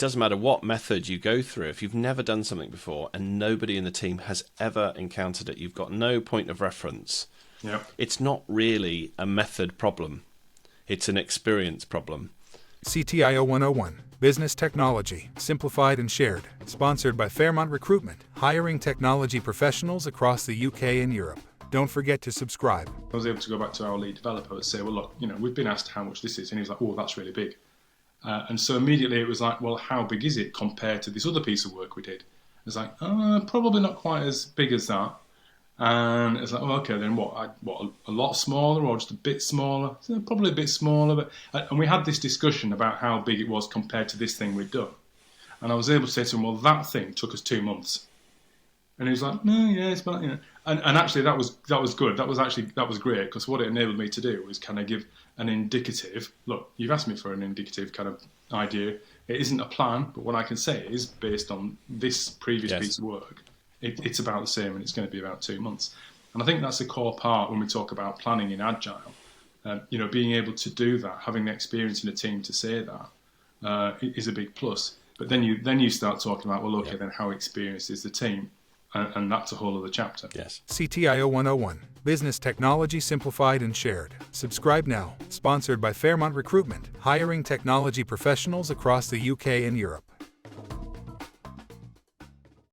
doesn't matter what method you go through, if you've never done something before and nobody in the team has ever encountered it, you've got no point of reference. Yeah. It's not really a method problem. It's an experience problem. CTIO 101, Business Technology, Simplified and Shared, sponsored by Fairmont Recruitment, hiring technology professionals across the UK and Europe. Don't forget to subscribe. I was able to go back to our lead developer and say, well, look, we've been asked how much this is. And he was like, oh, that's really big. And so immediately it was like, well, how big is it compared to this other piece of work we did? It's like, probably not quite as big as that. And it's like, oh, okay, then what? A lot smaller or just a bit smaller? So probably a bit smaller. And we had this discussion about how big it was compared to this thing we'd done. And I was able to say to him, well, that thing took us 2 months. And he was like, no, yeah, it's about, And actually, that was good. That was great, because what it enabled me to do was kind of give an indicative. Look, you've asked me for an indicative kind of idea. It isn't a plan, but what I can say is, based on this previous piece of work, it's about the same, and it's going to be about 2 months. And I think that's a core part when we talk about planning in Agile. Being able to do that, having the experience in a team to say that, is a big plus. But then you start talking about, well, okay, then how experienced is the team? And that's a whole other chapter. Yes. CTIO 101, Business Technology Simplified and Shared. Subscribe now. Sponsored by Fairmont Recruitment, hiring technology professionals across the UK and Europe.